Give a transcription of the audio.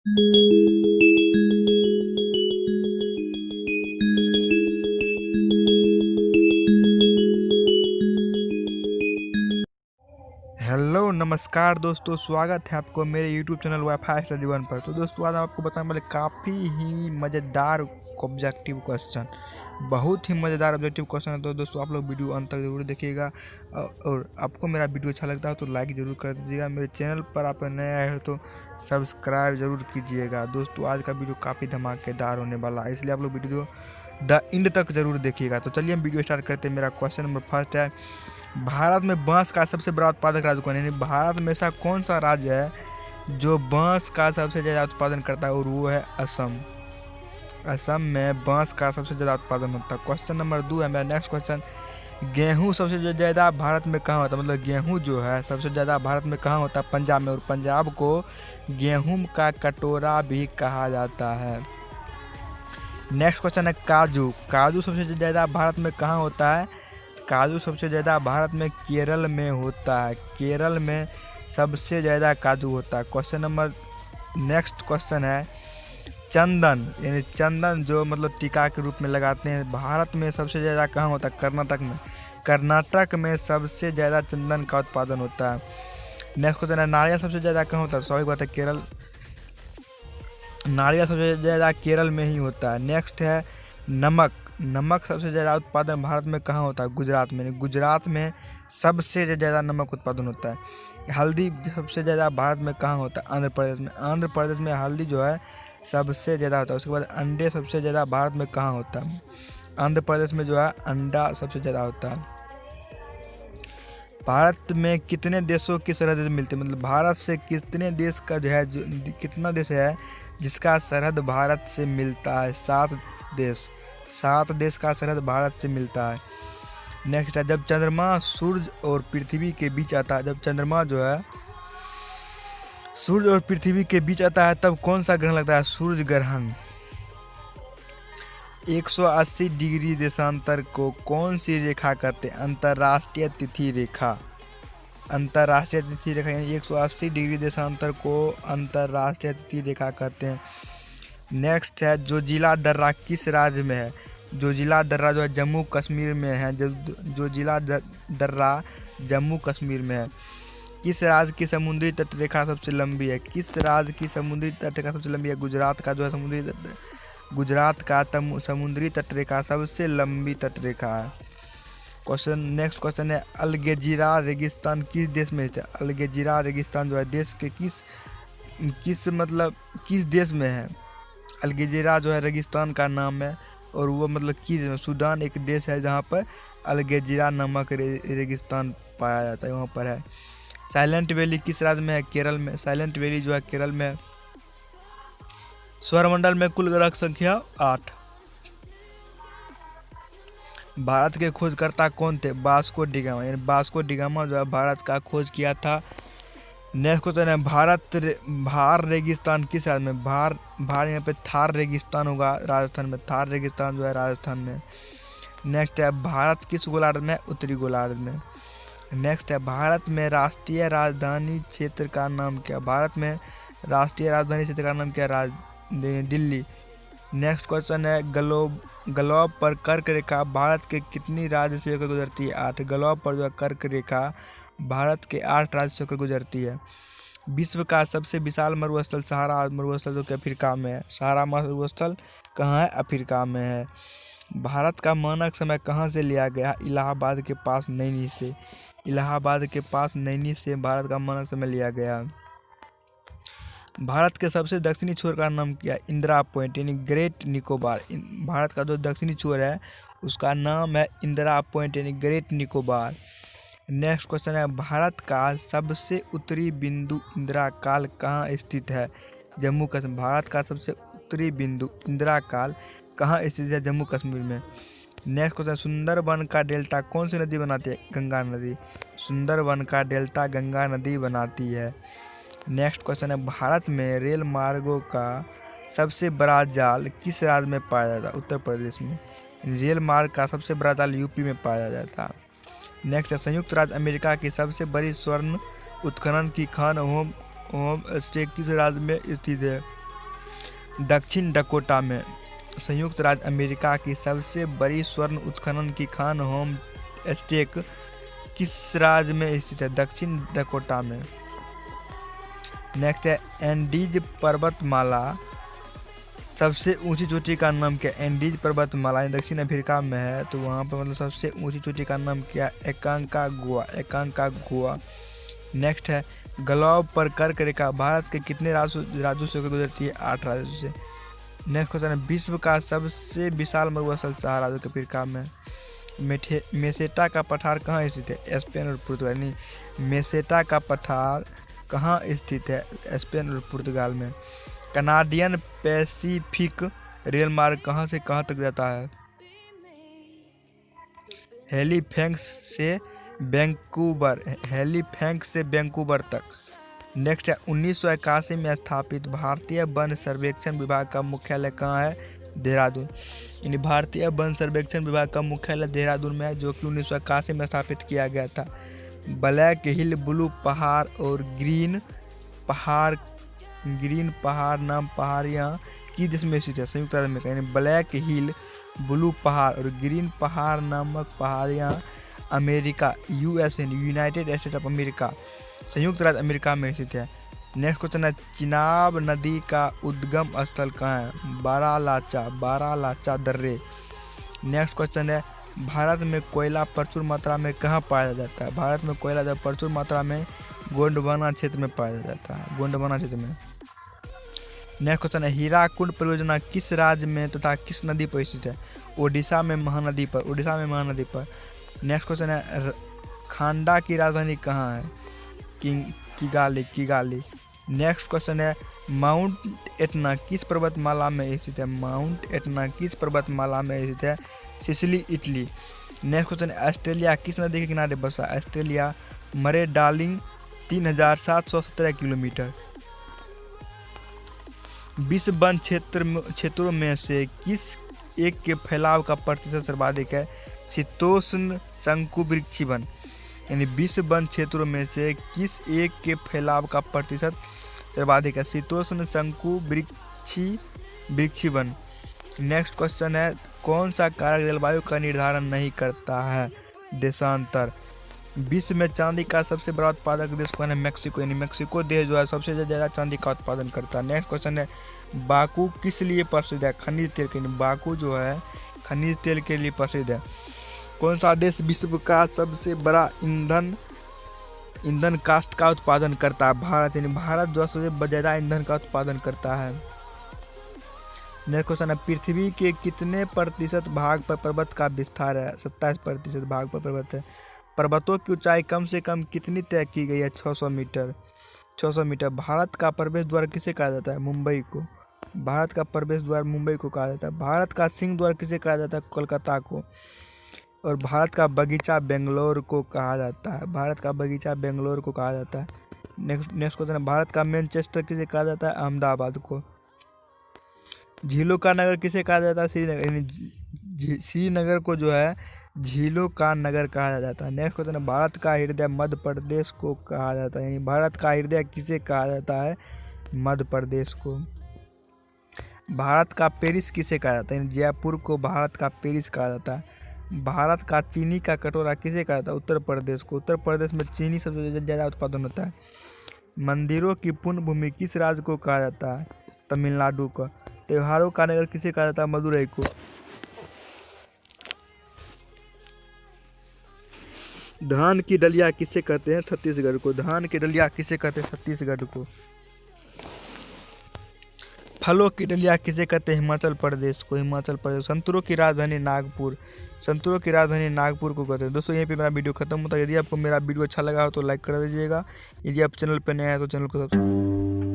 Hello नमस्कार दोस्तों, स्वागत है आपको मेरे YouTube channel wifi study one पर। तो दोस्तों आज हम आपको बताने वाले काफ़ी ही मज़ेदार ऑब्जेक्टिव क्वेश्चन, बहुत ही मज़ेदार ऑब्जेक्टिव क्वेश्चन है। तो दोस्तों आप लोग वीडियो अंत तक जरूर देखिएगा और आपको मेरा वीडियो अच्छा लगता है तो लाइक ज़रूर कर दीजिएगा। मेरे चैनल पर आप नए आए हो तो सब्सक्राइब ज़रूर कीजिएगा। दोस्तों आज का वीडियो काफ़ी धमाकेदार होने वाला है, इसलिए आप लोग वीडियो द एंड तक ज़रूर देखिएगा। तो चलिए हम वीडियो स्टार्ट करते हैं। मेरा क्वेश्चन नंबर फर्स्ट है, भारत में बांस का सबसे बड़ा उत्पादक राज्य कौन है? यानी भारत में ऐसा कौन सा राज्य है जो बांस का सबसे ज़्यादा उत्पादन करता है, और वो है असम। असम में बांस का सबसे ज़्यादा उत्पादन होता है। क्वेश्चन नंबर 2 है मेरा नेक्स्ट क्वेश्चन, गेहूँ सबसे ज़्यादा भारत में कहाँ होता है? मतलब गेहूँ जो है सबसे ज़्यादा भारत में कहाँ होता है? पंजाब में, और पंजाब को गेहूँ का कटोरा भी कहा जाता है। नेक्स्ट क्वेश्चन है काजू, काजू सबसे ज़्यादा भारत में कहाँ होता है? काजू सबसे ज़्यादा भारत में केरल में होता है। केरल में सबसे ज़्यादा काजू होता है। क्वेश्चन नंबर नेक्स्ट क्वेश्चन है चंदन, यानी चंदन जो मतलब टीका के रूप में लगाते हैं, भारत में सबसे ज़्यादा कहाँ होता है? कर्नाटक में। कर्नाटक में सबसे ज़्यादा चंदन का उत्पादन होता है। नेक्स्ट क्वेश्चन है नारियल सबसे ज़्यादा कहाँ होता है? स्वाभाविक बात है केरल, नारियल सबसे ज़्यादा केरल में ही होता है। नेक्स्ट है नमक, नमक सबसे ज़्यादा उत्पादन भारत में कहाँ होता है? गुजरात में। गुजरात में सबसे ज़्यादा नमक उत्पादन होता है। हल्दी सबसे ज़्यादा भारत में कहाँ होता है? आंध्र प्रदेश में। आंध्र प्रदेश में हल्दी जो है सबसे ज़्यादा होता है। उसके बाद अंडे सबसे ज़्यादा भारत में कहाँ होता है? आंध्र प्रदेश में जो है अंडा सबसे ज़्यादा होता है। भारत में कितने देशों की सरहद मिलती है? मतलब भारत से कितने देश का जो है कितना देश है जिसका सरहद भारत से मिलता है? 7 देश, 7 देश का सरहद भारत से मिलता है। नेक्स्ट है जब चंद्रमा सूर्य और पृथ्वी के बीच आता है, जब चंद्रमा जो है सूर्य और पृथ्वी के बीच आता है तब कौन सा ग्रहण लगता है? सूर्य ग्रहण। 180 डिग्री देशांतर को कौन सी रेखा कहते हैं? अंतर्राष्ट्रीय तिथि रेखा। अंतर्राष्ट्रीय तिथि रेखा यानी 180 डिग्री देशांतर को अंतर्राष्ट्रीय तिथि रेखा कहते हैं। नेक्स्ट है जोजिला दर्रा किस राज्य में है? जोजिला दर्रा जो है जम्मू कश्मीर में है। जोजिला दर्रा जम्मू कश्मीर में है। किस राज्य की समुद्री तट रेखा सबसे लंबी है? किस राज्य की समुद्री तट रेखा सबसे लंबी है? गुजरात का जो है गुजरात का समुद्री तट रेखा सबसे लंबी तट रेखा है। क्वेश्चन नेक्स्ट क्वेश्चन है अलगेजिरा रेगिस्तान किस देश में है? अलगेजिरा रेगिस्तान जो है देश के किस देश में है? अलगेजिरा जो है रेगिस्तान का नाम है, और वो मतलब किस सूडान एक देश है जहाँ पर अलगेजिरा नामक रेगिस्तान पाया जाता है, वहाँ पर है। साइलेंट वैली किस राज्य में है? केरल में। साइलेंट वैली जो है केरल में है। सौरमंडल में कुल ग्रह संख्या 8। भारत के खोजकर्ता कौन थे? वास्को डी गामा, यानी वास्को डी गामा जो है भारत का खोज किया था। नेक्स्ट क्वेश्चन है भार रेगिस्तान किस राज्य में? भार यहाँ पे थार रेगिस्तान होगा राजस्थान में। थार रेगिस्तान जो है राजस्थान में। नेक्स्ट है भारत किस गोलार्ध में? उत्तरी गोलार्ध में। नेक्स्ट है भारत में राष्ट्रीय राजधानी क्षेत्र का नाम क्या? भारत में राष्ट्रीय राजधानी क्षेत्र का नाम क्या? दिल्ली। नेक्स्ट क्वेश्चन है ग्लोब पर कर्क रेखा भारत के कितनी राज्य से होकर गुजरती है? 8। ग्लोब पर जो है कर्क रेखा भारत के 8 राज्य से होकर गुजरती है। विश्व का सबसे विशाल मरुस्थल सहारा मरुस्थल जो कि अफ्रीका में है। सहारा मरुस्थल कहाँ है? अफ्रीका में है। भारत का मानक समय कहाँ से लिया गया? इलाहाबाद के पास नैनी से। इलाहाबाद के पास नैनी से भारत का मानक समय लिया गया। भारत के सबसे दक्षिणी छोर का नाम क्या है? इंदिरा पॉइंट यानी ग्रेट निकोबार। भारत का जो दक्षिणी छोर है उसका नाम है इंदिरा पॉइंट यानी ग्रेट निकोबार। नेक्स्ट क्वेश्चन है भारत का सबसे उत्तरी बिंदु इंदिरा काल कहाँ स्थित है? जम्मू कश्मीर। भारत का सबसे उत्तरी बिंदु इंदिरा काल कहाँ स्थित है? जम्मू कश्मीर में। नेक्स्ट क्वेश्चन सुंदरबन का डेल्टा कौन सी नदी बनाती है? गंगा नदी। सुंदरबन का डेल्टा गंगा नदी बनाती है। नेक्स्ट क्वेश्चन है भारत में रेल मार्गों का सबसे बड़ा जाल किस राज्य में पाया जाता है? उत्तर प्रदेश में। रेल मार्ग का सबसे बड़ा जाल यूपी में पाया जाता है। नेक्स्ट है संयुक्त राज्य अमेरिका की सबसे बड़ी स्वर्ण उत्खनन की खान होम स्टे किस राज्य में स्थित है? दक्षिण डकोटा में। संयुक्त राज्य अमेरिका की सबसे बड़ी स्वर्ण उत्खनन की खान होम स्टेक किस राज्य में स्थित है? दक्षिण डकोटा में। नेक्स्ट है एंडीज पर्वतमाला सबसे ऊंची चोटी का नाम क्या? एंडीज पर्वतमाला दक्षिण अफ्रीका में है, तो वहाँ पर मतलब सबसे ऊंची चोटी का नाम क्या? एकांकागुआ। नेक्स्ट है ग्लोब पर कर्क रेखा भारत के कितने राज्यों से गुजरती है? 8 राज्यों से। नेक्स्ट क्वेश्चन है विश्व का सबसे विशाल मरुस्थल सहारा जो कि अफ्रीका में। मेसेटा का पठार कहाँ स्थित है? स्पेन और पुर्तगाल। मेसेटा का पठार कहाँ स्थित है? स्पेन और पुर्तगाल में। कनाडियन पैसिफिक रेल मार्ग कहाँ से कहाँ तक जाता है? हैलीफैक्स से वैंकूवर तक। नेक्स्ट है 1981 में स्थापित भारतीय वन सर्वेक्षण विभाग का मुख्यालय कहाँ है? देहरादून। यानी भारतीय वन सर्वेक्षण विभाग का मुख्यालय देहरादून में है, जो कि 1981 में स्थापित किया गया था। ब्लैक हिल, ब्लू पहाड़ और ग्रीन पहाड़ नाम पहाड़ियाँ किस देश में स्थित है? संयुक्त राज्य अमेरिका। यानी ब्लैक हिल, ब्लू पहाड़ और ग्रीन पहाड़ नामक पहाड़ियाँ America USA United state of America संयुक्त राज्य अमेरिका में स्थित है। नेक्स्ट क्वेश्चन है चिनाब नदी का उद्गम स्थल कहाँ है? बारालाचा दर्रे। नेक्स्ट क्वेश्चन है भारत में कोयला प्रचुर मात्रा में कहाँ पाया जाता है? भारत में कोयला जब प्रचुर मात्रा में गोंडवाना क्षेत्र में पाया जाता है, गोंडवाना क्षेत्र में। नेक्स्ट क्वेश्चन है हीराकुंड परियोजना किस राज्य में तथा किस नदी पर स्थित है? ओडिशा में महानदी पर। नेक्स्ट क्वेश्चन है खांडा की राजधानी कहाँ है? किगाली। नेक्स्ट क्वेश्चन है माउंट एटना किस पर्वतमाला में स्थित है? Sicily, Italy. नेक्स्ट क्वेश्चन है ऑस्ट्रेलिया किस नदी के किनारे बसा? ऑस्ट्रेलिया मरे डार्लिंग 3717 किलोमीटर। विश्व वन क्षेत्रों में से किस एक के फैलाव का प्रतिशत सर्वाधिक है? शीतोष्ण शंकु वृक्षी वन। यानी विश्व वन क्षेत्रों में से किस एक के फैलाव का प्रतिशत सर्वाधिक है? शीतोष्ण शंकु वृक्षी वन। नेक्स्ट क्वेश्चन है कौन सा कारक जलवायु का निर्धारण नहीं करता है? देशांतर। विश्व में चांदी का सबसे बड़ा उत्पादक देश कौन है? मैक्सिको। यानी मैक्सिको देश जो है सबसे ज़्यादा चांदी का उत्पादन करता है। नेक्स्ट क्वेश्चन है बाकू किस लिए प्रसिद्ध है? खनिज तेल के लिए। बाकू जो है खनिज तेल के लिए प्रसिद्ध है। कौन सा देश विश्व का सबसे बड़ा ईंधन काष्ठ का उत्पादन करता है? भारत। यानी भारत जो सबसे ज़्यादा ईंधन का उत्पादन करता है। नेक्स्ट क्वेश्चन है पृथ्वी के कितने प्रतिशत भाग पर पर्वत का विस्तार है? 27% भाग पर पर्वत है। पर्वतों की ऊंचाई कम से कम कितनी तय की गई है? 600 मीटर। भारत का प्रवेश द्वार किसे कहा जाता है? मुंबई को। भारत का प्रवेश द्वार मुंबई को कहा जाता है। भारत का सिंह द्वार किसे कहा जाता है? कोलकाता को। और भारत का बगीचा बेंगलोर को कहा जाता है। नेक्स्ट क्वेश्चन है भारत का मैनचेस्टर किसे कहा जाता है? अहमदाबाद को। झीलों का नगर किसे कहा जाता है? श्रीनगर। यानी श्रीनगर को जो है झीलों का नगर कहा जाता है। नेक्स्ट क्वेश्चन है भारत का हृदय मध्य प्रदेश को कहा जाता है। यानी भारत का हृदय किसे कहा जाता है? मध्य प्रदेश को। भारत का पेरिस किसे कहा जाता है? जयपुर को भारत का पेरिस कहा जाता है। भारत का चीनी का कटोरा किसे कहा जाता है? उत्तर प्रदेश को। उत्तर प्रदेश में चीनी सबसे ज़्यादा उत्पादन होता है। मंदिरों की पुण्य भूमि किस राज्य को कहा जाता है? तमिलनाडु का। त्योहारों का नगर किसे कहा जाता है? मदुरई को। धान की डलिया किसे कहते हैं? छत्तीसगढ़ को। छत्तीसगढ़ को। फलों की डलिया किसे कहते हैं? हिमाचल प्रदेश को। संतरों की राजधानी नागपुर को कहते हैं। दोस्तों यहीं पे मेरा वीडियो खत्म होता है। यदि आपको मेरा वीडियो अच्छा लगा हो तो लाइक कर दीजिएगा। यदि आप चैनल पर नए हैं तो चैनल को सब्सक्राइब